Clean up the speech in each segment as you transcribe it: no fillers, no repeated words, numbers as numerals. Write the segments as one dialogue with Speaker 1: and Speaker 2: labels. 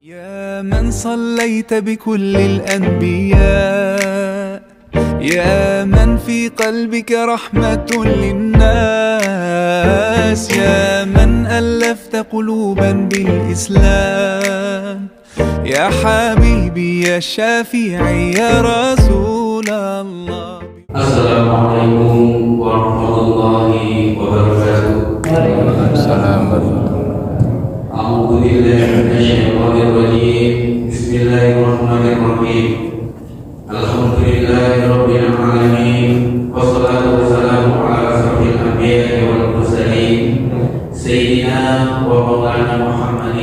Speaker 1: يا من صليت بكل الأنبياء، يا من في قلبك رحمة للناس، يا من ألفت قلوبا بالإسلام، يا حبيبي يا شافعي يا رسول الله.
Speaker 2: السلام عليكم ورحمة الله وبركاته.
Speaker 3: Waalaikumsalam warahmatullahi wabarakatuh.
Speaker 2: أعوذ بالله من الشيطان الرجيم. بسم الله الرحمن الرحيم. الحمد لله رب العالمين، والصلاة والسلام على أشرف الأنبياء والمرسلين سيدنا ومولانا محمد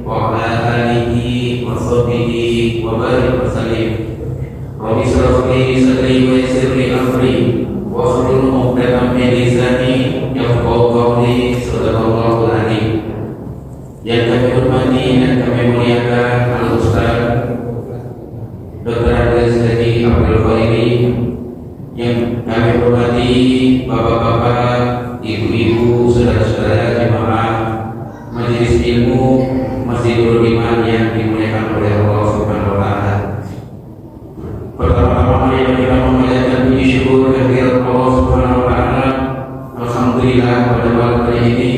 Speaker 2: وعلى آله وصحبه وبارك وسلم. رب اشرح لي صدري ويسر لي أمري واحلل عقدة من لساني يفقهوا قولي. Sadaqallahul Azim. Yang kami hormati dan kami muliakan Al-Ustaz Dr. Andes Hadi Abdul Khairi, yang kami hormati bapak-bapak, ibu-ibu, saudara-saudara jemaah Majelis Ilmu Masjidul Iman yang dimuliakan oleh Allah Subhanahu wa Ta'ala. Pertama-tama mari kita memanjatkan puji syukur kehadirat Allah Subhanahu wa Ta'ala. Alhamdulillah pada malam hari ini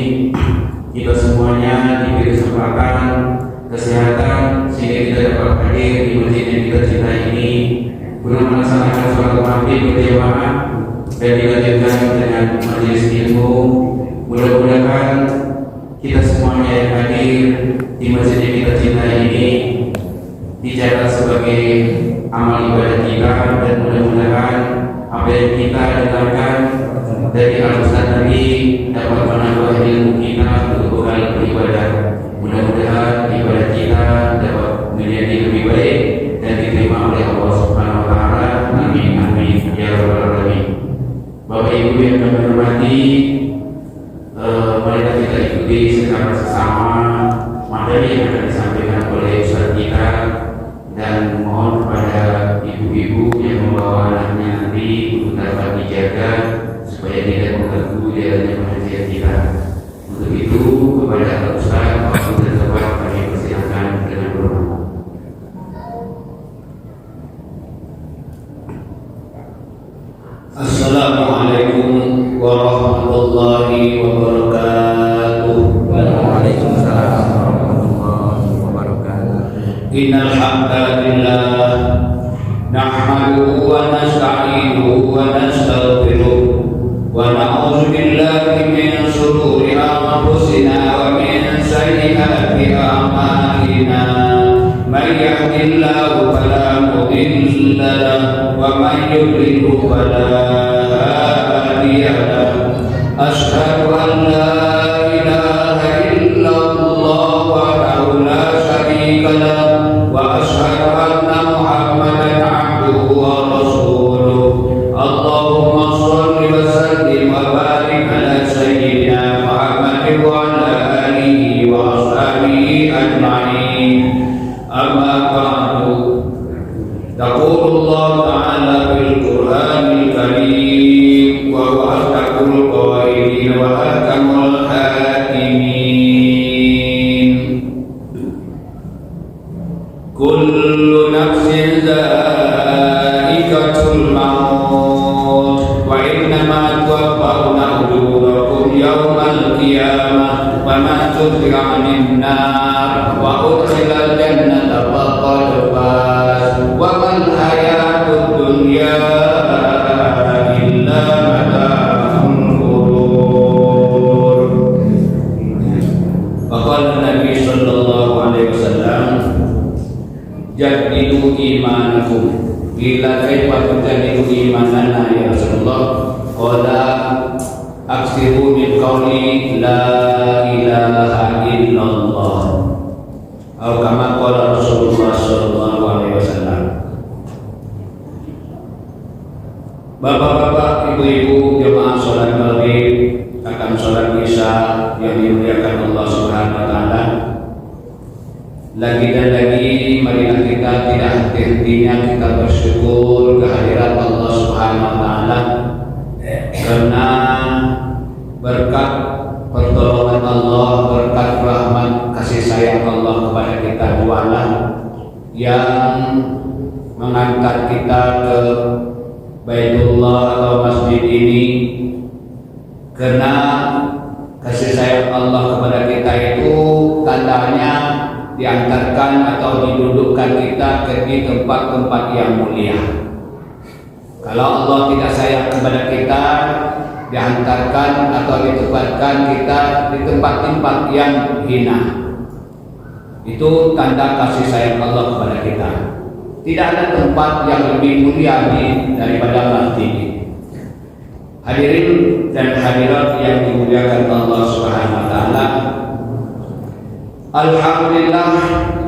Speaker 2: kita semuanya diberi kesempatan, kesehatan, sehingga kita dapat hadir di masjid yang kita cintai ini guna melaksanakan sholat maghrib berjamaah dan dilanjutkan dengan majelis ilmu. Mudah-mudahan kita semuanya yang hadir di masjid yang kita cintai ini dicatat sebagai amal ibadah kita, dan mudah-mudahan apa yang kita dengarkan dari Al-Ustaz tadi dapat menambah ilmu kita untuk bekal beribadah. Mudah-mudahan ibadah kita dapat menjadi lebih baik dan diterima oleh Allah Subhanahu wa Ta'ala. Amin amin ya rabbal alamin. Bapak Ibu yang kami hormati, mari kita ikuti secara sesama materi yang akan disampaikan oleh Ustaz kita, dan mohon kepada ibu-ibu yang membawa anaknya nanti untuk dapat dijaga supaya tidak mengganggu jalannya pengajian kita. Untuk itu kepada Ustaz, waktu dan tempat kami persilakan dengan berdoa.
Speaker 4: Assalamualaikum warahmatullahi wabarakatuh.
Speaker 3: Waalaikumsalam warahmatullahi wabarakatuh.
Speaker 4: Innal hamdalillah nahmaduhu wa nasta'inuhu wa nastaghfiruh wa na'udzu billahi min shururi anfusina wa min sayyiati a'malina. May yahdihillahu fala mudilla lahu wa may yudlilhu fala hadiya lahu. Asyhadu an la ilaha illallah wahdahu la syarika lahu wa asyhadu anna Muhammadan abduhu wa rasuluh. Allahumma shalli wa sallim wa barik ala sayyidina Muhammad wa ala alihi wa ashabihi ajma'in. Amma ba'du. Yaqulullah ta'ala fil Qur'anil Karim wa huwa asdaqul qailin wa ahkamul hakimin. Kullu nafsin dha'iqatul maut wa innama tuwaffawna ujurakum yawmal qiyamah wa ma tudrika 'anil nar wa udkhilal jannata faqad faz wa mal hayatud dunya illa mata'ul ghurur. Faqala Nabi sallallahu alaihi wasallam, jadidu imanakum. Bila kaifa tujadidu imanana ya Rasulullah? Qala aksiru min qawli la ilaha illallah, atau kama qala Rasulullah sallallahu alaihi wasallam. Bapak-bapak, ibu-ibu, jemaah salat maghrib, akan salat isya yang dimuliakan Allah Subhanahu wa Ta'ala. Lagi dan lagi marilah kita tidak henti-hentinya kita bersyukur kehadirat Allah Subhanahu wa Ta'ala, karena berkat pertolongan Allah, berkat rahmat kasih sayang Allah kepada kita jualah yang mengantar kita ke Baitullah atau masjid ini, karena kasih sayang Allah kepada kita itu tandanya diantarkan atau didudukkan kita di tempat-tempat yang mulia. Kalau Allah tidak sayang kepada kita, diantarkan atau ditempatkan kita di tempat-tempat yang hina. Itu tanda kasih sayang Allah kepada kita. Tidak ada tempat yang lebih mulia daripada masjid. Hadirin dan hadirat yang dimuliakan Allah Subhanahu wa taala. Alhamdulillah,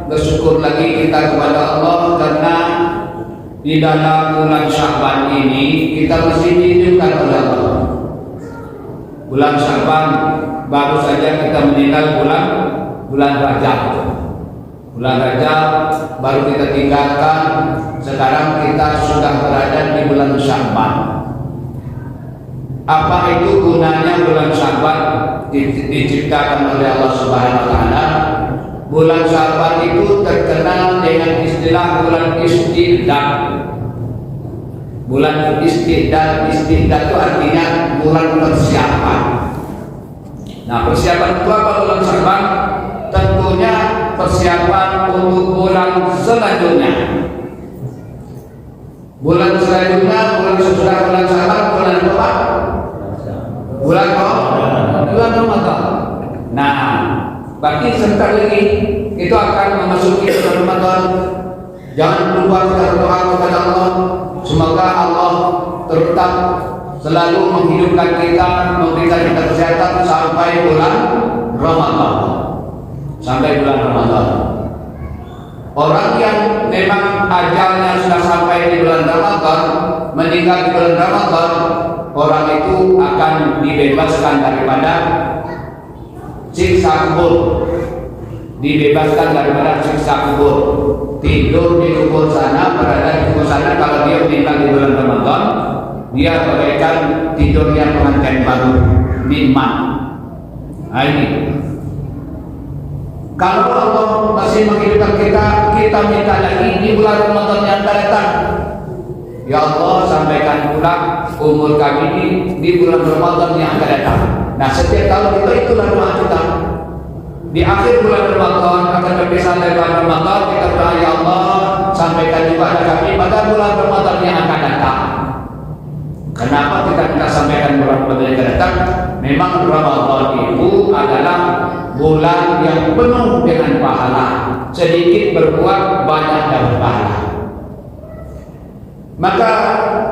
Speaker 4: bersyukur lagi kita kepada Allah karena di dalam bulan Sya'ban ini kita masih diizinkan oleh Allah. Bulan Sya'ban baru saja kita meninggal bulan Rajab. Bulan Rajab baru kita tinggalkan, sekarang kita sudah berada di bulan Sya'ban. Apa itu gunanya bulan Sya'ban diciptakan oleh Allah Subhanahu wa taala? Bulan Sya'ban itu terkenal dengan istilah bulan istiqdad. Bulan istiqdad itu artinya bulan persiapan. Nah, persiapan itu apa bulan Sya'ban? Tentunya persiapan untuk bulan selanjutnya. Bulan selanjutnya, bulan sesudah bulan Sya'ban, bulan apa? Bulan Ramadan. Nah, berarti sebentar lagi itu akan memasuki bulan Ramadan. Jangan lupa kita berdoa kepada Allah, semoga Allah tetap selalu menghidupkan kita, memberikan kita kesehatan sampai bulan Ramadan. Sampai bulan Ramadan. Orang yang memang ajalnya sudah sampai di bulan Ramadan, meninggal di bulan Ramadan, orang itu akan dibebaskan daripada siksa kubur. Dibebaskan daripada siksa kubur. Tidur di kubur sana, berada di kubur sana. Kalau dia meninggal di bulan Ramadan, dia bagaikan tidurnya pengantin baru, nikmat. Nah, ini. Kalau Allah masih menghidupkan kita minta lagi di bulan Ramadan yang akan datang. Ya Allah, sampaikan pula umur kami ini di bulan Ramadan yang akan datang. Nah, setiap tahun itulah doa kita. Di akhir bulan Ramadan akan berpisah dari bulan Ramadan, kita berdoa, ya Allah, sampaikan juga kami pada bulan Ramadan yang akan datang. Kenapa kita tidak sampaikan bulan Ramadan yang akan datang? Memang Ramadan itu adalah bulan yang penuh dengan pahala. Sedikit berbuat, banyak dapat pahala. Maka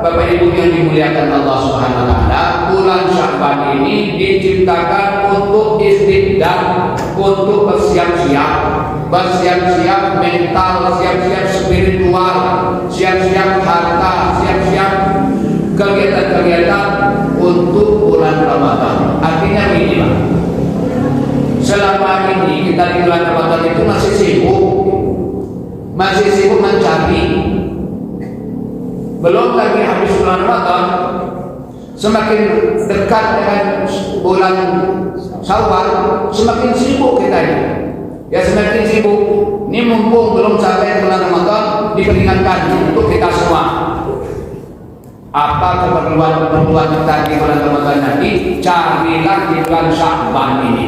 Speaker 4: Bapak Ibu yang dimuliakan Allah Subhanahu wa taala, bulan Sya'ban ini diciptakan untuk istiqdad, untuk bersiap-siap mental, siap-siap spiritual, siap-siap harta, siap-siap kegiatan-kegiatan untuk bulan Ramadan. Artinya begini, Pak. Selama ini kita di bulan Ramadan itu masih sibuk mencari. Belum lagi habis bulan Ramadan, semakin dekat dengan bulan Syawal, semakin sibuk kita ini. Ya, semakin sibuk. Ini mumpung belum sampai bulan Ramadan, diperingatkan untuk kita semua. Apa keperluan kita di bulan Ramadan nanti? Carilah di bulan Sya'ban ini.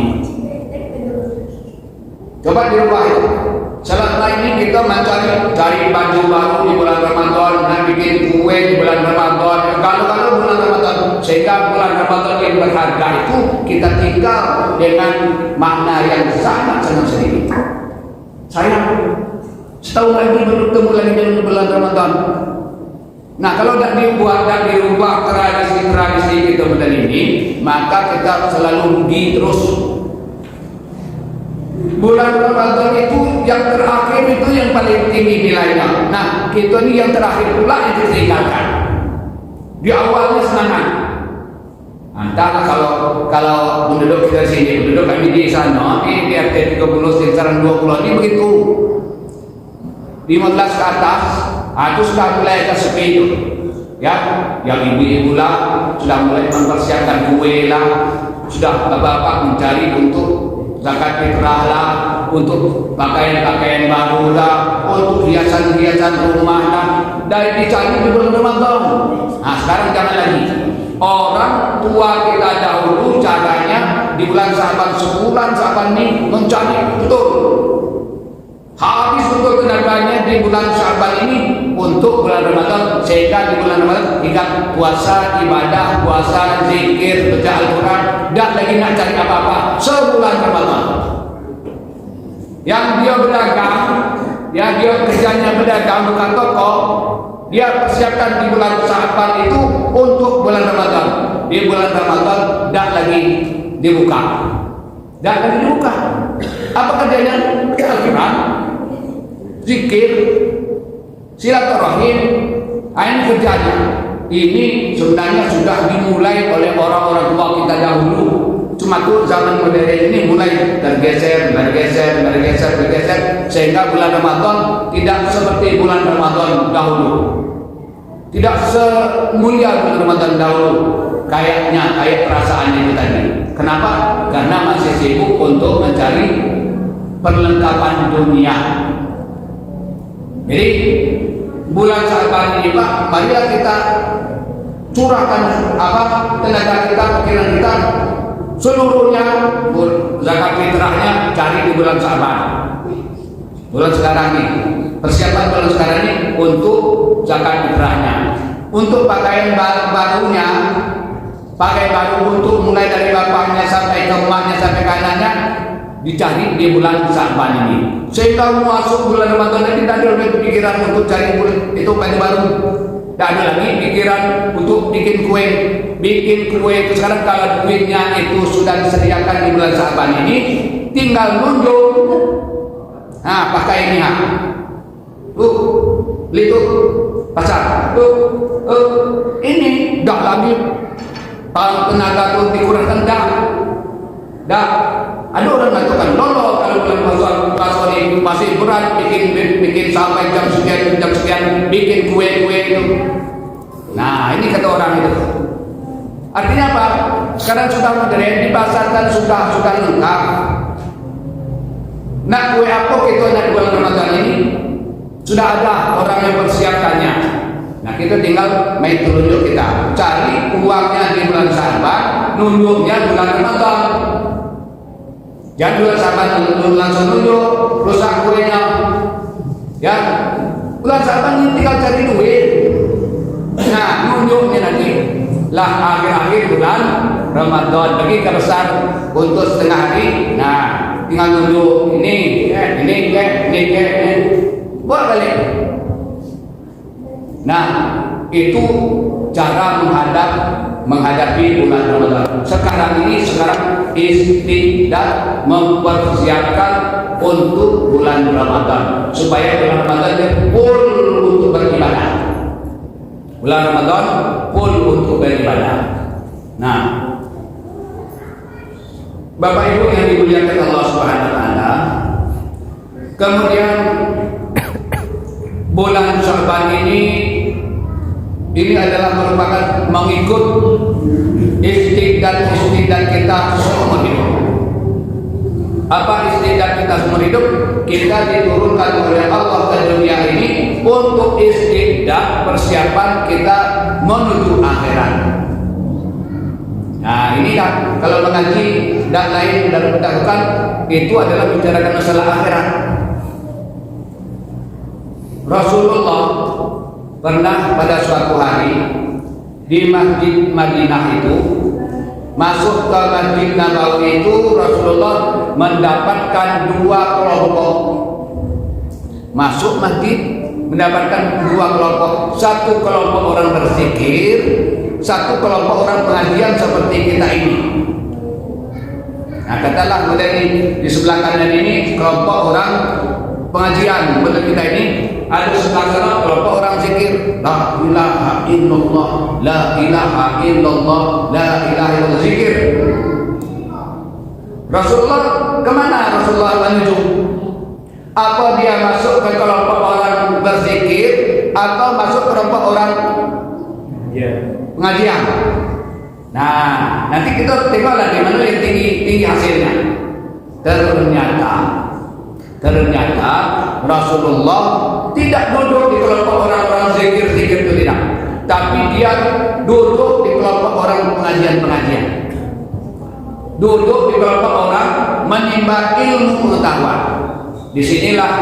Speaker 4: Coba di rumah itu. Selama ini kita cari baju baru di bulan Ramadan, dan bikin kue di bulan Ramadan. Kalau bulan Ramadan, sehingga bulan Ramadan yang berharga itu kita tinggal dengan makna yang sangat sedikit. Sayang, setahun lagi baru ketemu lagi dengan bulan Ramadan. Nah, kalau tidak dibuat dan dirubah tradisi kita bulan ini, maka kita selalu rugi terus. Bulan Ramadan itu yang terakhir itu yang paling tinggi nilainya. Nah, kita ini yang terakhir pula yang ditinggalkan. Di awalnya semangat. Entah kalau penduduk kita sini, penduduk kami di sana, ini di RT 30 sekitaran 20 ini begitu. 15 ke atas, itu sudah mulai sepi itu. Ya, yang ibu-ibu lah sudah mulai mempersiapkan kue lah, sudah bapak mencari untuk zakat fitrah lah, untuk pakaian-pakaian baru lah, untuk hiasan-hiasan rumah lah, dari dicari di bulan Ramadan. Nah sekarang jangan lagi. Orang tua kita dahulu caranya di bulan Syaban, sebulan Syaban ini mencari betul, habis betul tenaganya di bulan Syaban ini untuk bulan Ramadan, sehingga di bulan Ramadan ingat puasa, ibadah, puasa, zikir, baca Al-Quran, tidak lagi nak cari apa-apa sebulan Ramadan. Yang dia berdagang, yang dia kerjanya berdagang bukan toko, dia persiapkan di bulan Syaban itu untuk bulan Ramadan. Di bulan Ramadan tidak lagi dibuka, tidak lagi dibuka. Apa kerjanya? Al-Quran, zikir, silaturahim. Ini kerjanya. Ini sebenarnya sudah dimulai oleh orang-orang tua kita dahulu. Cuma tuh zaman modern ini mulai bergeser, sehingga bulan Ramadan tidak seperti bulan Ramadan dahulu, tidak semulia bulan Ramadan dahulu. Kayak perasaannya itu tadi. Kenapa? Karena masih sibuk untuk mencari perlengkapan dunia. Jadi bulan Syaban ini Pak, marilah kita curahkan tenaga kita, pikiran kita seluruhnya, zakat fitrahnya cari di bulan Syaban. Bulan sekarang ini, persiapan bulan sekarang ini untuk zakat fitrahnya. Untuk pakaian barunya, pakai baru untuk mulai dari bapaknya sampai ke emaknya sampai ke anaknya, dicari di bulan Syaban ini. Sehingga masuk bulan Ramadan ini tidak ada lagi pikiran untuk cari itu baju baru. Tidak ada lagi pikiran untuk bikin kue. Itu sekarang kalau duitnya itu sudah disediakan di bulan Syaban ini, tinggal nunjuk. Nah, pakai ini beli tuh pasar. Ini tidak lagi tenaga tuh dikurangkan dah. Ada orang mengatakan lolo kalau bulan puasa ini masih berat bikin sampai jam sekian bikin kue itu. Nah ini kata orang itu. Artinya apa? Sekarang sudah modern, di pasar kan sudah lengkap. Nak kue apa kita nak bulan Ramadan ini sudah ada orang yang persiapkannya. Nah kita tinggal main telunjuk kita, cari uangnya di bulan Syaban, nunjuknya bulan Ramadan. Jangan bulan Syaban langsung nunjuk, rusak kuenya. Ya, bulan Syaban ini tinggal cari duit. Nah, nunjuknya nanti lah akhir-akhir bulan Ramadan bagi besar untuk setengah hari. Nah, tinggal nunjuk ini buat balik. Nah, itu cara menghadapi bulan Ramadan. Sekarang istiqdat mempersiapkan untuk bulan Ramadan supaya bulan Ramadan full untuk beribadah. Bulan Ramadan full untuk beribadah. Nah, Bapak Ibu yang dimuliakan Allah Subhanahu wa taala, kemudian bulan Syaban ini adalah merupakan mengikut istiqdat kita seumur hidup. Apa istiqdat kita seumur hidup? Kita diturunkan oleh Allah ke dunia ini untuk istiqdat persiapan kita menuju akhirat. Nah ini kan kalau mengaji dan lain dan mendahulukan itu adalah bicarakan masalah akhirat. Rasulullah pernah pada suatu hari di Masjid Madinah itu, masuk ke Masjid Nabawi itu, Rasulullah mendapatkan dua kelompok. Masuk masjid mendapatkan dua kelompok. Satu kelompok orang berzikir, satu kelompok orang pengajian seperti kita ini. Nah katalah di sebelah kanan ini kelompok orang pengajian, betul kita ini. Ada sebelah sana kelompok orang zikir, la ilaha illallah, la ilaha illallah, la ilaha illallah, zikir. Rasulullah kemana Rasulullah menuju? Apa dia masuk ke kelompok orang berzikir atau masuk ke kelompok orang pengajian? Nah, nanti kita tengoklah di mana yang tinggi hasilnya. Ternyata Ternyata Rasulullah tidak duduk di kelompok orang-orang zikir-zikir itu tidak, tapi dia duduk di kelompok orang pengajian-pengajian, duduk di kelompok orang menimba ilmu pengetahuan. Disinilah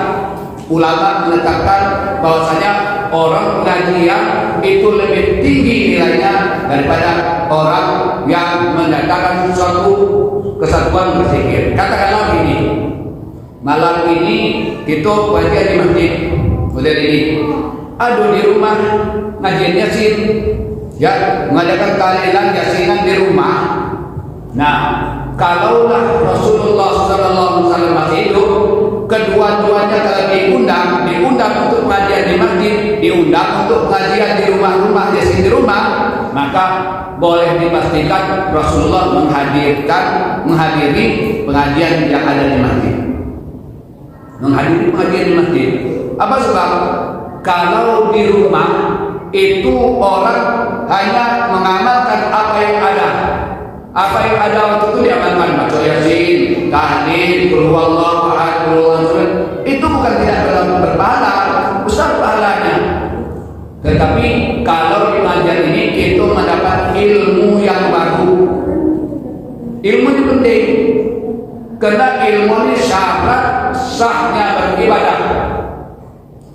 Speaker 4: ulama menetapkan bahwasanya orang pengajian itu lebih tinggi nilainya daripada orang yang mendatangkan suatu kesatuan berzikir. Katakanlah begini, malam ini kita pengajian di masjid, model ini, aduh di rumah ngajian yasin, ya mengadakan tahlilan yasinan di rumah. Nah, kalaulah Rasulullah SAW masih hidup, kedua-duanya kalau diundang untuk pengajian di masjid, diundang untuk pengajian di rumah-rumah, yasin di rumah, maka boleh dipastikan Rasulullah menghadiri pengajian yang ada di masjid. Menghadiri pengajian di masjid. Apa sebab? Kalau di rumah itu orang hanya mengamalkan apa yang ada. Apa yang ada waktu itu diamalkan, baca yasin, tahlil, qul huwallahu ahad, itu bukan tidak berpahala, besar pahalanya. Tetapi kalau di pengajian ini kita mendapat ilmu yang baru. Ilmu ini penting, karena ilmu ini syarat sahnya beribadah.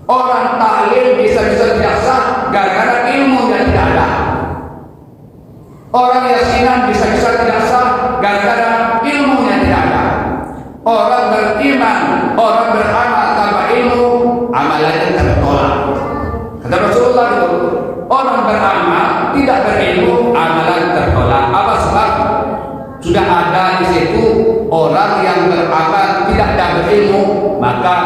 Speaker 4: Orang tahlil bisa-bisa tidak sah gara-gara ilmu yang tidak ada. Orang yasinan bisa-bisa tidak sah gara-gara ilmu yang tidak ada. Orang beriman, orang beramal tanpa ilmu, amalannya tertolak. Kata Rasulullah itu, orang beramal tidak berilmu, amalan tertolak. Apa sebab? Sudah ada di situ orang yang beramal tidak ada berilmu, maka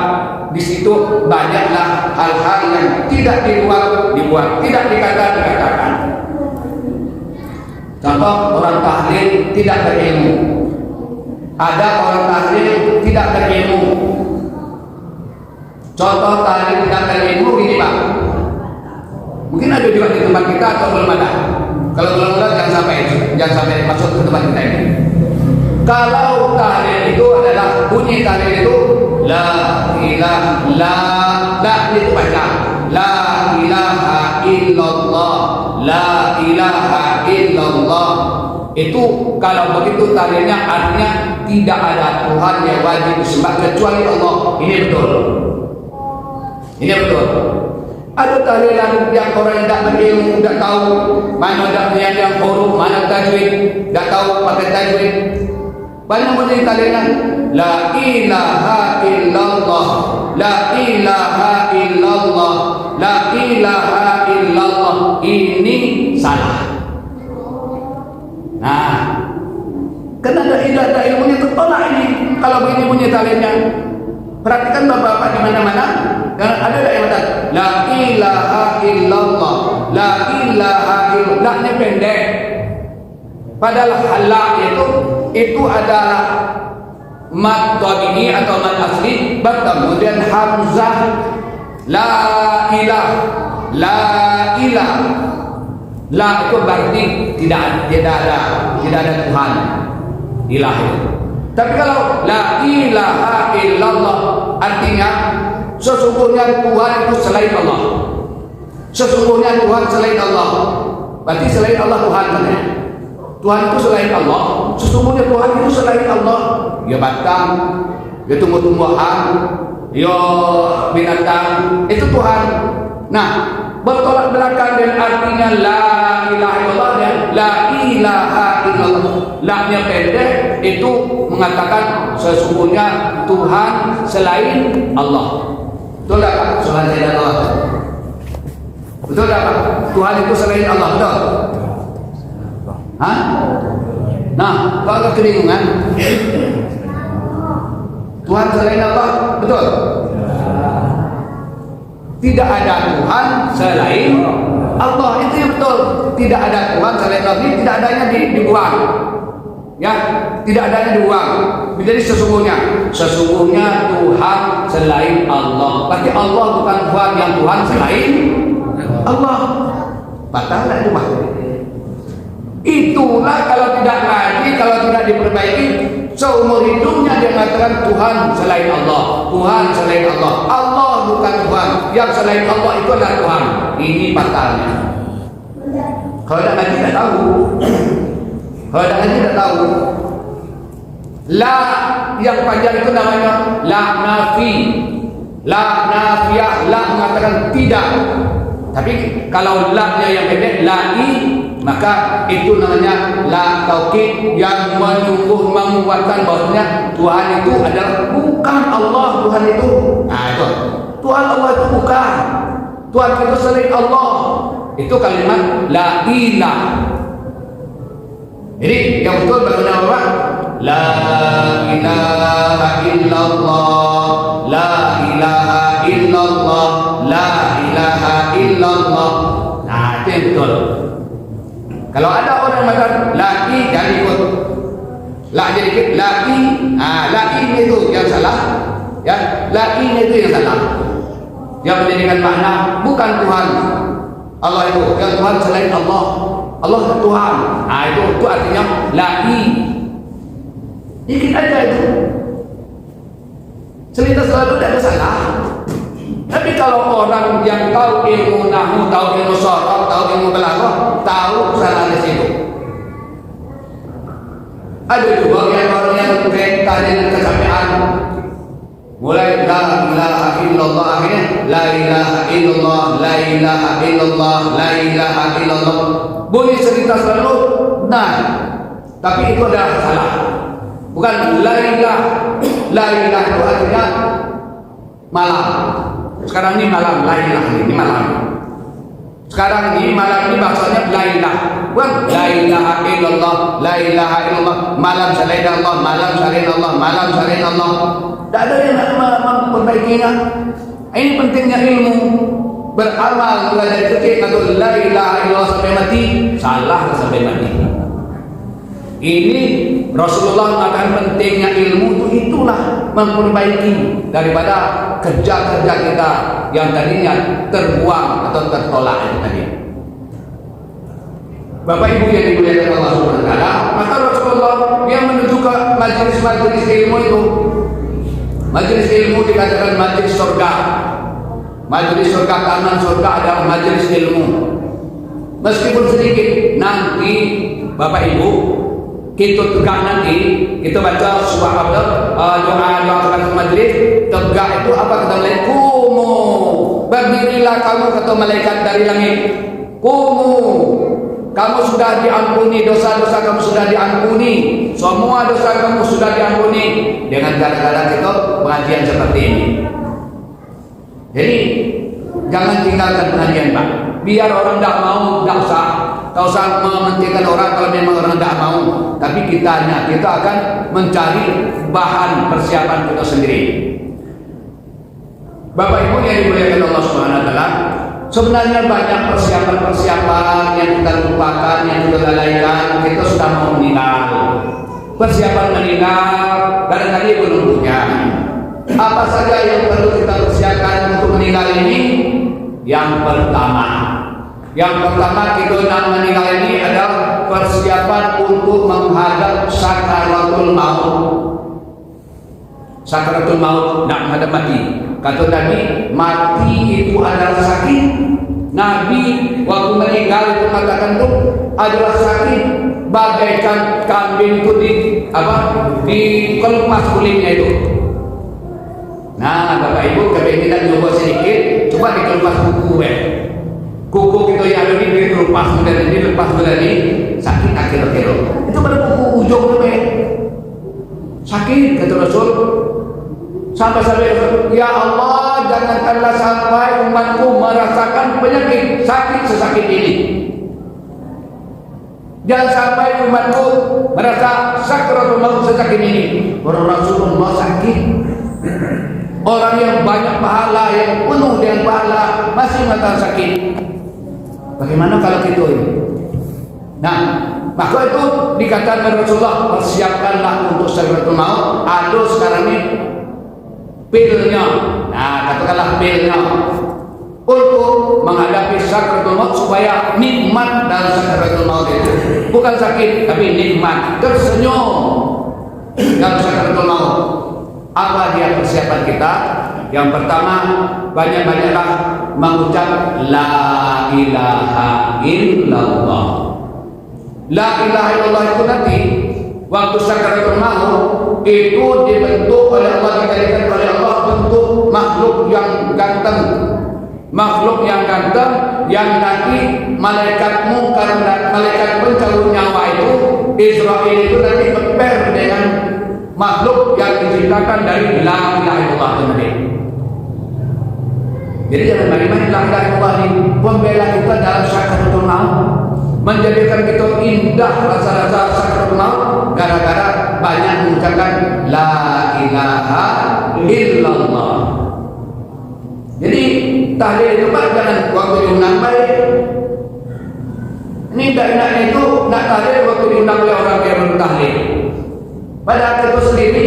Speaker 4: di situ banyaklah hal-hal yang tidak dibuat, tidak dikatakan. Contoh, orang tahlil tidak berilmu. Ada orang tahlil tidak berilmu. Contoh tahlil tidak berilmu gini Pak. Mungkin ada juga di tempat kita atau belum ada. Kalau belum ada jangan sampai masuk ke tempat kita ini. Kalau tahlil itu adalah bunyi tahlil itu la ilaha la itu baca la ilaha illallah, la ilaha illallah. Itu kalau begitu tahlilnya artinya tidak ada Tuhan yang wajib disembah kecuali Allah. Ini betul. Ini betul. Ada tahlilan yang orang yang tidak berilmu, tidak tahu mana yang huruf, mana tajwid, tidak tahu pakai tajwid. Banyak bunyi tahlilan la ilaha illallah, la ilaha illallah, la ilaha illallah. Ini salah. Nah, karena ada ilmunya tertolak ini. Kalau begini bunyi tahlilnya, perhatikan bapak-bapak di mana-mana. Karena ada yang kata la ilaha illallah, la ilaha illallah. La-nya pendek. Padahal halak itu adalah mad tabi'i atau mad asli, kemudian hamzah la ilah, la ilah. La itu berarti tidak ada Tuhan, ilah itu. Tapi kalau la ilaha illallah artinya sesungguhnya Tuhan itu selain Allah. Sesungguhnya Tuhan selain Allah. Berarti selain Allah Tuhan katanya. Tuhan itu selain Allah. Sesungguhnya Tuhan itu selain Allah. Ya batang, ya tumbuh-tumbuhan, ya binatang, itu Tuhan. Nah, bertolak belakang dan artinya la ilaha illallah dan la ilaha illallah. La-nya pendek itu mengatakan sesungguhnya Tuhan selain Allah. Betul tak Pak? Soal selain Allah. Betul tak Pak? Tuhan itu selain Allah, betul? Hah? Nah, kalau ada kebingungan, Tuhan selain Allah, betul? Tidak ada Tuhan selain Allah, itu yang betul. Tidak ada Tuhan selain Allah, ini tidak adanya dibuang. Ya, tidak adanya dibuang. Jadi sesungguhnya Tuhan selain Allah. Berarti Allah bukan Tuhan, yang Tuhan selain Allah. Batal itu Pak. Itulah kalau tidak ngaji, kalau tidak diperbaiki, seumur hidupnya dia mengatakan Tuhan selain Allah, Tuhan selain Allah, Allah bukan Tuhan, yang selain Allah itu adalah Tuhan. Ini fatalnya. Kalau tidak ngaji tidak tahu. Kalau tidak ngaji tidak tahu. La yang panjang itu namanya la nafi, la nafiyah, la mengatakan tidak. Tapi kalau la-nya yang pendek, la-i, maka itu namanya la taukid yang menguatkan bahwasanya Tuhan itu adalah bukan Allah. Tuhan itu, nah itu Tuhan Allah itu bukan Tuhan, itu selain Allah. Itu kalimat la ilah. Jadi yang betul bagaimana apa? La ilaha illallah, la ilaha illallah, la ilaha illallah. Nah itu yang betul. Kalau ada orang mengatakan laki, jangan ikut. La jadi laki, laki itu yang salah, ya. Laki itu yang salah. Yang menjadikan makna bukan Tuhan Allah itu, yang Tuhan selain Allah. Allah itu Tuhan. Itu artinya laki. Dikit aja itu. Selintas selalu tidak ada salah. Tapi kalau orang yang tahu ilmu nahwu, tahu ilmu sharaf, tahu ilmu balaghah, tahu salah di situ. Ada juga orang yang berkaitan dengan kesamaan. Mulai la ilaha illallah, akhirnya la ilaha illallah, la ilaha illallah, la ilaha illallah. Boleh cerita selalu benar, tapi itu adalah salah. Bukan la ilaha itu artinya malam. Sekarang ini malam, la ilaha ini malam. Sekarang ini malam ini maksudnya la ilaha. Bukan la ilaha illallah, la ilaha illallah, malam selain Allah, malam selain Allah, malam selain Allah. Tidak ada yang nak memperbaikinya. Ini pentingnya ilmu. Beramal mulai dari kecil atau la ilaha illallah sampai mati, salah sampai mati. Ini Rasulullah mengatakan pentingnya ilmu itulah memperbaiki daripada kerja-kerja kita yang tadinya terbuang atau tertolak itu tadi. Bapak Ibu yang dimuliakan Allah Subhanahu wa taala, maka Rasulullah yang menuju ke majelis-majelis ilmu itu. Majelis ilmu dikatakan majelis surga. Majelis surga, taman surga adalah majelis ilmu. Meskipun sedikit, nanti Bapak Ibu kita tegak nanti, kita baca surah doa majelis tegak itu apa kata malaikat? Kumu, berdirilah kamu kata malaikat dari langit. Kumu, kamu sudah diampuni, dosa-dosa kamu sudah diampuni, semua dosa kamu sudah diampuni dengan cara-cara kita pengajian seperti ini. Jadi jangan tinggalkan pengajian Pak. Biar orang tidak mau, tidak usah mementingkan orang kalau memang orang tidak mau. Tapi kita akan mencari bahan persiapan kita sendiri. Bapak Ibu yang dimuliakan Allah Subhanahu wa taala, sebenarnya banyak persiapan-persiapan yang kita lupakan, yang kita lalaikan. Kita sudah mau meninggal. Persiapan meninggal barangkali belum punya. Apa saja yang perlu kita persiapkan untuk meninggal ini? Yang pertama kita nak meninggal ini adalah persiapan untuk menghadap sakaratul maut. Sakaratul maut, nak menghadap mati. Kata Nabi, mati itu adalah sakit. Nabi waktu meninggal itu mengatakan itu adalah sakit, bagaikan kambing itu dikelupas kulitnya itu. Nah, Bapak Ibu, kalau kita coba sedikit, coba dikelupas kuku kuku kita yang ada ini dikelupas dari lepas dari sakit akhir-akhir. Itu pada kuku ujung tu sakit kata Rasul. Sampai ya Allah, jangankanlah sampai umatku merasakan penyakit sakit sesakit ini. Jangan sampai umatku merasa sakaratul maut sesakit ini. Rasulullah sakit. Orang yang banyak pahala, yang penuh dengan pahala, masih mengatakan sakit. Bagaimana kalau gitu ini? Nah, maka itu dikatakan Rasulullah, persiapkanlah untuk sakaratul maut. Ada sekarang ini pilnya. Nah, katakanlah pilnya. untuk menghadapi sakratul maut supaya nikmat dalam sakratul maut itu. Bukan sakit, tapi nikmat, tersenyum dalam sakratul maut. Apa dia persiapan kita? Yang pertama, banyak-banyaklah mengucap la ilaha illallah. La ilaha illallah itu nanti waktu sakratul maut itu dibentuk oleh Allah, dijadikan oleh Allah bentuk makhluk yang ganteng. Makhluk yang ganteng yang nanti malaikat mungkar dan malaikat pencabut nyawa itu, Israel itu nanti berper dengan makhluk yang diciptakan dari la ilaha illallah itu nanti. Jadi jangan main-main la ilaha illallah ini pembela kita dalam sakratul maut, menjadikan kita indah rasa-rasa sakratul maut gara-gara banyak mengucapkan la ilaha illallah. Jadi tahlil itu Pak jangan waktu diundang baik. Ini tidak enaknya itu nak tahlil waktu diundang oleh orang yang bertahlil. Padahal kita sendiri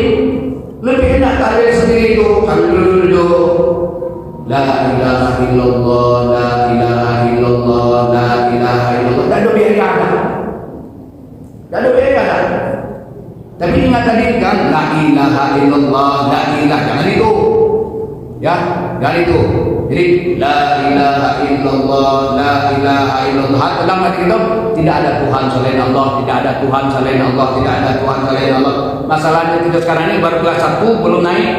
Speaker 4: lebih enak tahlil sendiri itu sambil duduk. La ilaha illallah, la ilaha illallah, la ilaha illallah. Tak ada biaya ada. Tak ada biaya ada. Tapi ingat tadi kan la ilaha illallah, la ilaha, jangan itu. Ya, dan itu. Jadi la ilaha illallah, la ilaha illallah. Dalam hati kita tidak ada Tuhan selain Allah, tidak ada Tuhan selain Allah, tidak ada Tuhan selain Allah. Masalahnya kita sekarang ini baru kelas 1 belum naik,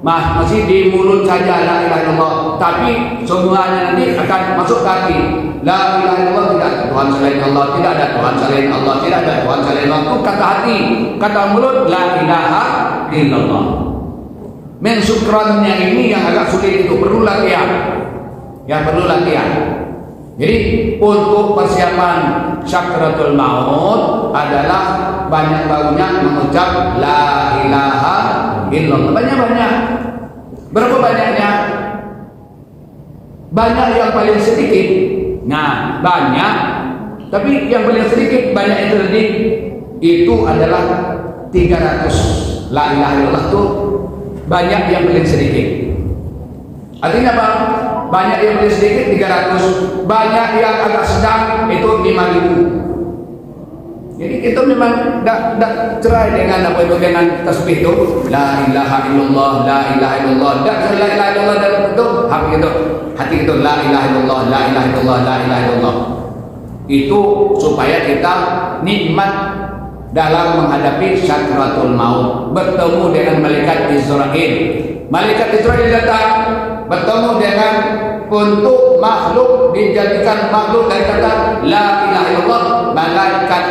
Speaker 4: masih di mulut saja la ilaha illallah. Tapi semuanya nanti akan masuk ke hati. La ilaha illallah, tidak ada Tuhan selain Allah, tidak ada Tuhan selain Allah, tidak ada Tuhan selain Allah. Itu kata hati, kata mulut la ilaha illallah. Mensukrannya ini yang agak sulit, itu perlu latihan. Ya, perlu latihan. Jadi untuk persiapan sakratul maut adalah banyak-banyak mengucap la ilaha illallah. Banyak-banyak. Berapa banyaknya? Banyak yang paling sedikit. Nah, banyak. Tapi yang paling sedikit banyak itu tadi itu adalah 300. La ilaha illallah itu banyak yang paling sedikit. Artinya apa? Banyak yang paling sedikit 300, banyak yang agak sedang itu 5.000. Jadi kita memang tidak cerai dengan apa itu, dengan tasbih itu la ilaha illallah, la ilaha illallah. Tidak la ilaha illallah dan itu hati itu la ilaha illallah, la ilaha illallah, la ilaha illallah. Itu supaya kita nikmat dalam menghadapi sakratul maut, bertemu dengan malaikat Israel. Malaikat Israel datang bertemu dengan untuk makhluk, dijadikan makhluk dari kata la ilaha illallah. Malaikat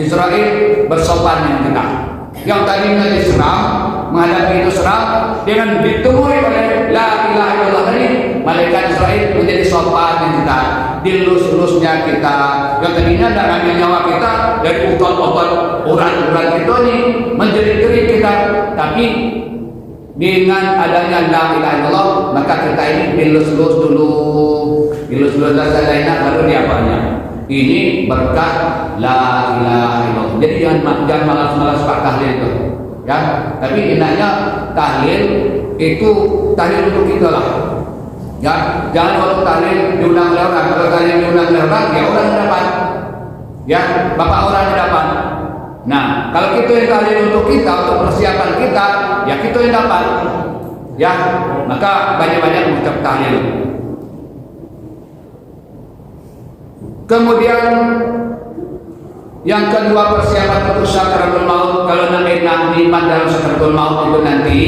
Speaker 4: Israel bersopan dengan kita. Yang tadinya diserang, menghadapi itu serang, dengan ditemui oleh la ilaha illallah tadi, malaikat Israel menjadi sopan dengan kita. Dilus-lusnya kita, yang tadinya tidak ambil nyawa kita dari otot-otot urat-urat kita ini menjadi kering kita, tapi dengan adanya la ilaha illallah maka kita ini dilus-lus dulu, dilus-lus saja enak, baru diapanya. Ini berkah la ilaha illallah. Jadi jangan malas-malas pak tahlil itu, ya. Tapi enaknya tahlil itu tahlil untuk kita lah. Ya, jangan kalau tahlil diundang oleh orang. Kalau tahlil diundang oleh orang, ya orang yang dapat. Ya, bapak orang yang dapat. Nah, kalau kita yang tahlil untuk kita, untuk persiapan kita, ya kita yang dapat. Ya, maka banyak-banyak mengucap tahlil. Kemudian yang kedua, persiapan untuk sakratul maut. Kalau nikmat dalam sakratul maut itu nanti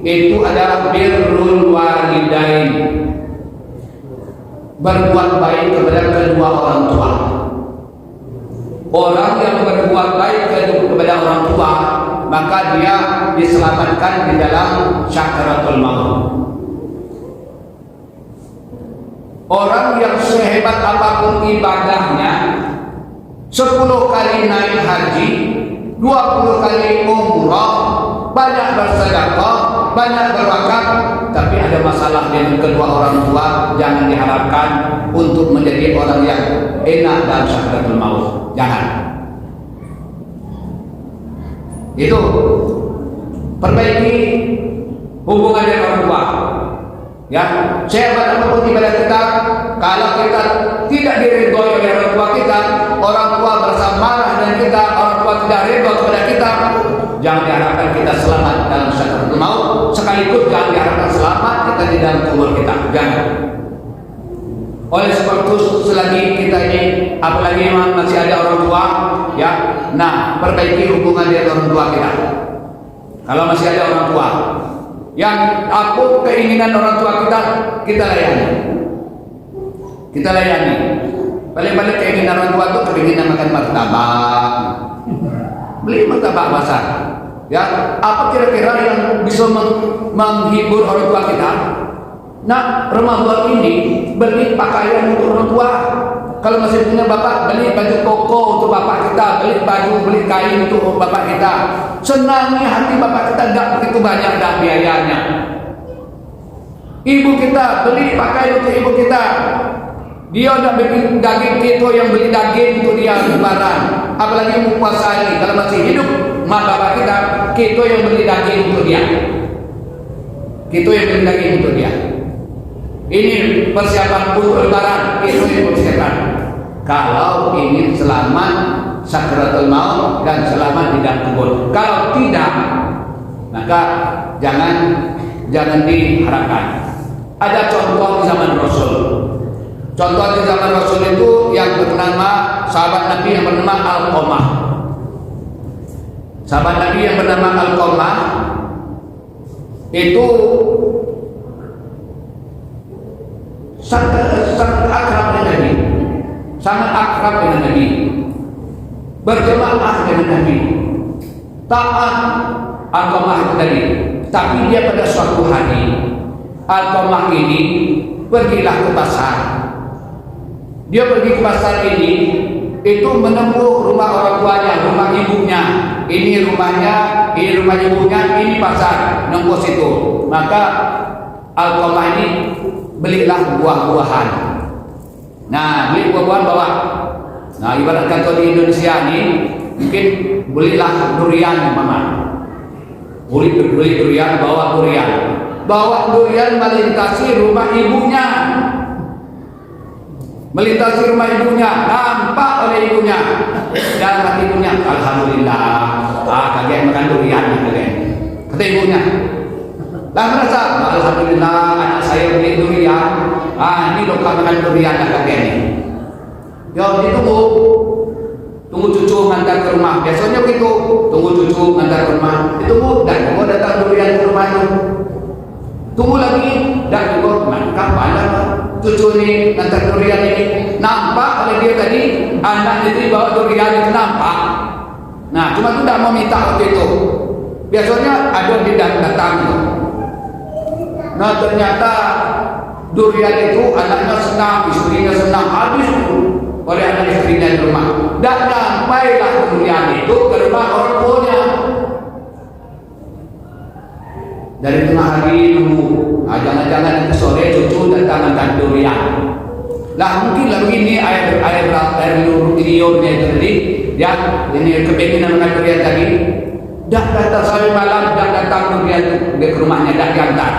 Speaker 4: itu adalah birrul walidain, berbuat baik kepada kedua orang tua. Orang yang berbuat baik kepada orang tua, maka dia diselamatkan di dalam sakratul maut. Orang yang sehebat apapun ibadahnya, 10 kali naik haji, 20 kali umrah, banyak bersedekah, banyak berwakaf, tapi ada masalah dengan kedua orang tua, jangan diharapkan untuk menjadi orang yang enak dalam sakratul maut. Jangan. Itu perbaiki hubungan dengan orang tua. Ya, sehebat apapun ibadah kita, kalau kita tidak diridhoi oleh orang tua kita, orang tua merasa marah dengan kita, orang tua tidak ridho kepada kita, jangan diharapkan kita selamat dalam sakaratul maut, sekaligus jangan diharapkan selamat kita di dalam kubur kita. Jangan. Oleh sebab itu selagi kita ini, apalagi masih ada orang tua, ya, nah perbaiki hubungan dengan orang tua kita. Kalau masih ada orang tua, yang apa keinginan orang tua kita layani. Kita layani. Paling-paling keinginan orang tua itu keinginan makan martabak. Beli martabak basah. Ya, apa kira-kira yang bisa menghibur orang tua kita? Nah, Ramadan ini beli pakaian untuk orang tua. Kalau masih punya bapak, beli baju koko untuk bapak kita, beli kain untuk bapak kita. Senangnya hati bapak kita tidak begitu banyak dah biayanya. Ibu kita beli pakaian untuk ibu kita. Dia tidak bikin daging, kita yang beli daging untuk dia lebaran. Apalagi ibu puasa ini, kalau masih hidup mak bapak kita yang beli daging untuk dia. Kita yang beli daging untuk dia. Ini persiapan untuk lebaran, itu yang persiapan. Kalau ingin selamat sakaratul maut dan selamat di dalam kubur. Kalau tidak, maka jangan diharapkan. Ada contoh di zaman Rasul. Contoh di zaman Rasul itu yang bernama sahabat Nabi yang bernama Alqamah. Sahabat Nabi yang bernama Alqamah itu sangat akrab dengan Nabi, sangat akrab dengan Nabi, berjemaah dengan Nabi, taat Alqamah itu tadi. Tapi dia pada suatu hari, Alqamah ini pergilah ke pasar. Dia pergi ke pasar ini, itu menempuh rumah orang tuanya, rumah ibunya. Ini rumahnya, ini rumah ibunya, ini pasar, nempuh situ. Maka Alqamah ini belilah buah-buahan. Nah, beli buah-buahan bawa. Nah, ibarat kata di Indonesia ini, mungkin belilah durian, mama. Beli durian, bawa durian. Bawa durian melintasi rumah ibunya. Melintasi rumah ibunya, nampak oleh ibunya. Dan kata ibunya, alhamdulillah, kalian makan durian, kalian. Kata ibunya. Lah merasa, alhamdulillah anak saya beli durian. Ini dong makan durian kakek ini. Ya ditunggu, tunggu cucu ngantar ke rumah. Biasanya begitu, tunggu cucu ngantar ke rumah. Ditunggu dan tunggu datang durian ke rumah itu. Tunggu lagi dan juga kapan cucu ini ngantar durian ini. Nampak oleh dia tadi anak itu bawa durian itu nampak. Nah cuma tidak mau minta waktu itu. Biasanya ada di datang. Nah ternyata durian itu anaknya senang, istrinya senang, habis oleh anak istrinya di rumah. Dan sampailah durian itu ke rumah orang tuanya. Dari tengah hari nunggu, jangan-jangan sore cucu datang makan durian. Lah mungkinlah begini air liurnya itu tadi, ya ini kepinginan makan durian tadi. Dah datang sampai malam, dah datang durian ke rumahnya, dah diantar.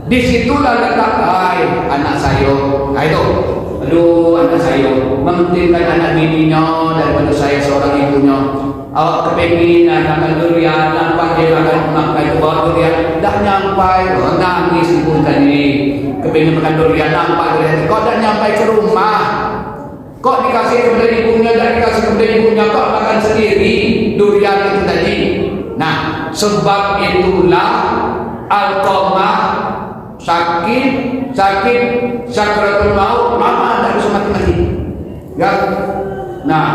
Speaker 4: Disitulah letak anak saya. Nah itu, aduh anak saya mementingkan anak bininya daripada saya seorang ibunya. Awak kepingin makan durian, nampak dia makan bawa durian, dah nyampai, nangis ibu tadi. Kepingin makan durian, nampak durian, kok dah nyampai ke rumah, kok dikasih kepada ibunya, dah dikasih kepada ibunya, kok makan sendiri durian itu tadi. Nah, sebab itulah Alqamah sakit sakaratul maut, mama tidak bisa mati-mati. Ya, nah,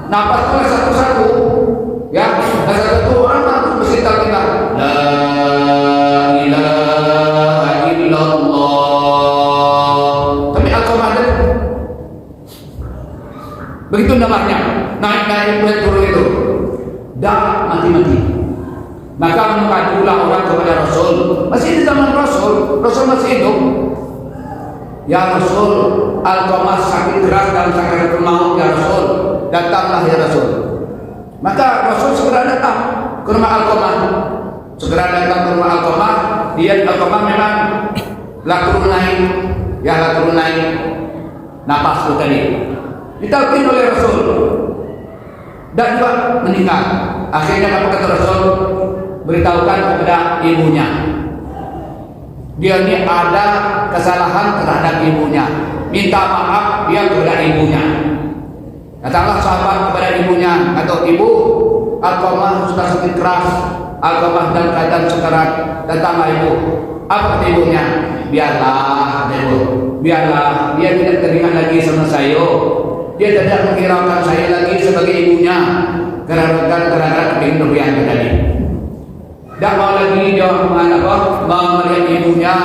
Speaker 4: napasnya satu-satu. Ya, satu orang itu mesti tahu kita. La ilaha illallah. Tapi Alqamah ada. Begitu namanya, naik turun itu. Dah mati-mati. Maka mengadulah orang kepada Rasul. Masih di zaman Rasul masih hidup. Ya Rasul, Alqamah sakit keras dalam sakaratul maut ya Rasul. Datanglah ya Rasul. Maka Rasul segera datang ke rumah Alqamah. Segera datang ke rumah Alqamah. Dia Alqamah memang turun naik, turun naik napas itu tadi. Ditalkin oleh Rasul dan juga meninggal. Akhirnya apa kata Rasul? Beritahukan kepada ibunya. Dia ini ada kesalahan terhadap ibunya. Minta maaf dia kepada ibunya. Katalah sahabat kepada ibunya, atau ibu, Alqamah sudah sakit keras, Alqamah dalam keadaan sekarat, datanglah ibu. Apa kata ibunya? Biarlah, ibu, biarlah, dia tidak teringat lagi sama saya. Dia tidak menghiraukan saya lagi sebagai ibunya gara-gara kepinduan tadi. Tidak mau lagi dia melihat ibunya.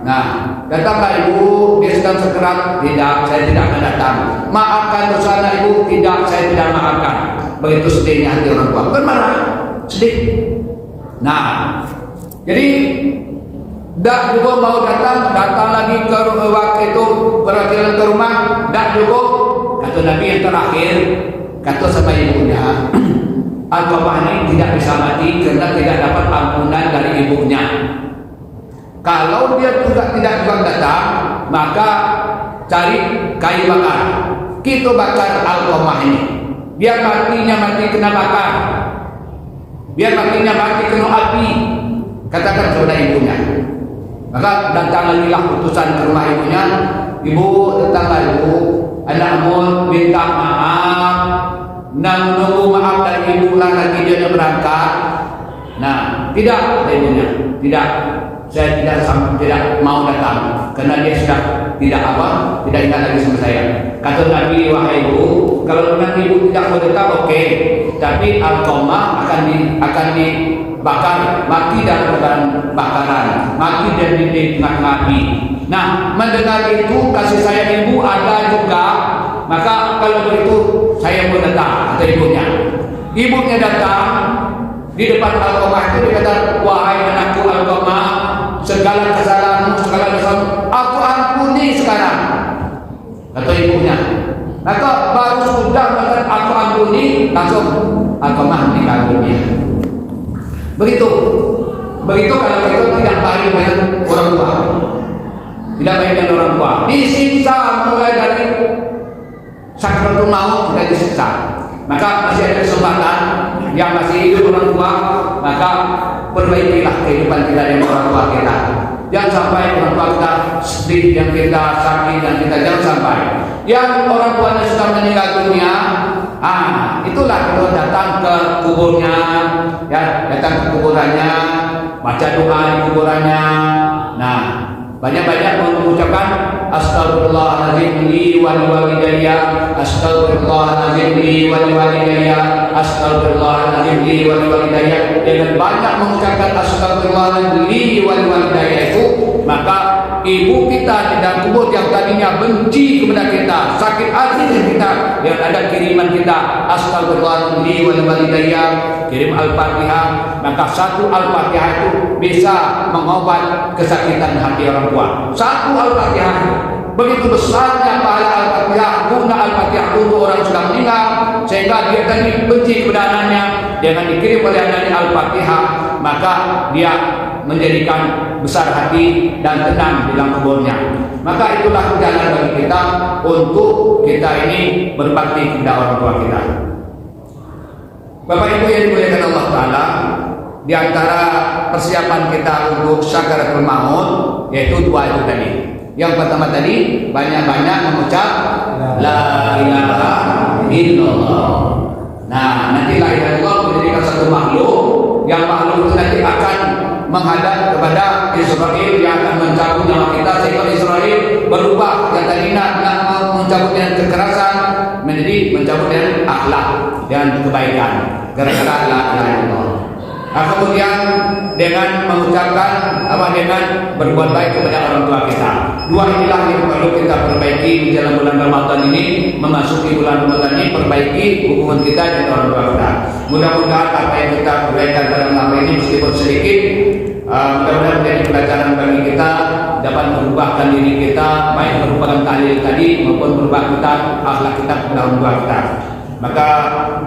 Speaker 4: Nah, datanglah ibu, dia sedang sekarat. Tidak, saya tidak akan datang. Maafkan dosa ibu. Tidak, saya tidak maafkan. Begitu sedihnya hati orang tua. Bukan marah, sedih. Nah, jadi tidak juga mau datang lagi ke waktu itu perwakilan ke rumah. Tidak juga. Kata Nabi yang terakhir, kata sama ibunya, Alqamah ini tidak bisa mati karena tidak dapat ampunan dari ibunya. Kalau dia juga tidak datang, maka cari kayu bakar. Kita bakar Alqamah ini. Biar matinya mati kena bakar. Biar matinya mati kena api. Katakan kepada ibunya. Maka datang lagi putusan ke rumah ibunya. Ibu, datanglah ibu. Anakmu minta maaf. Nunggu maaf dari ibu lagi dia berangkat. Nah, tidak ibunya. Tidak. Saya tidak mau datang karena dia sudah tidak ingat lagi sama saya. Kata Nabi, wahai ibu, kalau memang ibu tidak mau datang, oke. Tapi Alqamah akan dibakar, mati dalam bakaran, mati dan di tengah api. Nah, mendengar itu kasih sayang ibu ada juga. Maka kalau begitu saya mau datang, kata ibunya. Ibunya datang di depan Alqamah itu dikatakan, wahai anakku Alqamah, segala kesalahanmu, segala dosamu, aku ampuni sekarang, kata ibunya. Maka baru sudah mengatakan aku ampuni, langsung Alqamah meninggal dunia. Begitu kalau kita tidak baik dengan orang tua, tidak baik dengan orang tua, disiksa mulai dari sakratul maut sudah disiksa. Maka masih ada kesempatan yang masih hidup orang tua, maka perbaikilah kehidupan kita dengan orang tua kita. Jangan sampai orang tua kita sedih, yang kita sakit, dan kita jangan sampai. Yang orang tuanya sudah meninggal dunia, itulah kita datang ke kuburnya, datang ke kuburannya, baca doa di kuburannya. Nah, banyak-banyak mengucapkan astagfirullahaladzim li wa liwalidayya, astagfirullahaladzim li wa liwalidayya, astagfirullahaladzim li wa liwalidayya. Dengan banyak mengucapkan astagfirullahaladzim li wa liwalidayya itu, maka ibu kita di dalam kubur yang tadinya benci kepada kita, sakit hati dengan kita, yang ada kiriman kita astagfirullahaladzim li wa liwalidayya, kirim Al-Fatihah. Maka satu Al-Fatihah itu bisa mengobat kesakitan hati orang tua. Satu Al-Fatihah, begitu besarnya pahala Al-Fatihah. Guna Al-Fatihah untuk orang sudah meninggal, sehingga dia tadi benci kepada anaknya, dengan dikirim oleh anaknya Al-Fatihah, maka dia menjadikan besar hati dan tenang di dalam kuburnya. Maka itulah jalan bagi kita untuk kita ini berbakti kepada orang tua kita. Bapak Ibu yang dimuliakan Allah Ta'ala, di antara persiapan kita untuk sakaratul maut yaitu dua itu tadi. Yang pertama tadi, banyak-banyak mengucap la ilaha illallah. Nah, nanti la ilaha illallah menjadikan satu makhluk, yang makhluk itu nanti akan menghadap kepada Israel yang akan mencabut nyawa kita, sehingga Israel berubah yang tadi nak mencabut dengan kekerasan menjadi mencabut dengan akhlak dan kebaikan gara-gara la ilaha illallah. Nah, kemudian dengan mengucapkan dengan berbuat baik kepada orang tua kita. Dua inilah yang perlu kita perbaiki di dalam bulan Ramadan ini. Memasuki bulan Ramadan ini, perbaiki hubungan kita dengan orang tua kita. Mudah-mudahan apa yang kita perbaikan dalam lama ini meskipun sedikit, mudah-mudahan menjadi pelajaran bagi kita, dapat merubahkan diri kita, baik merupakan tahlil tadi maupun merubah kita akhlak kita kepada orang tua kita. Maka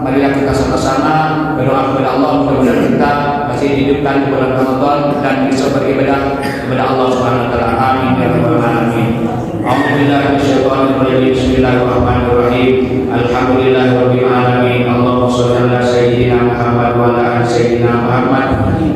Speaker 4: marilah kita sama-sama berdoa kepada Allah mudah-mudahan kita masih dihidupkan di bulan Ramadan dan bisa beribadah kepada Allah Subhanahu wa taala. Amin ya rabbal alamin. A'udzubillahi minasyaitonir rajim. Bismillahirrahmanirrahim. Alhamdulillahirabbil alamin. Allahumma shalli ala sayyidina Muhammad wa ala ali sayyidina Muhammad.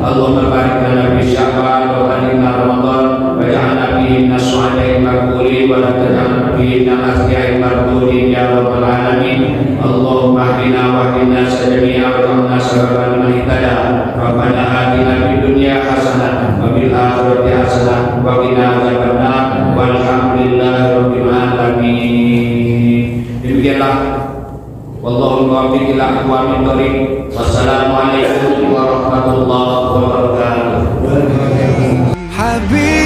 Speaker 4: Allahumma barik lana fi Sya'ban wa ballighna Ramadan waj'alna fihi minas shuhada'il maqbulin wa la taj'alna fihi minal asyaa'il mardudin ya rabbal alamin. Allahumma hdina wa hdina jami'a wa qina sababan liman ihtada. Rabbana atina fid dunya hasanah wa fil akhirati hasanah wa qina adzabannar. Walhamdulillahi rabbil alamin. Demikianlah wallahu muwaffiq ila aqwamit thoriq. Wassalamualaikum warahmatullahi wabarakatuh.
Speaker 1: حبيبي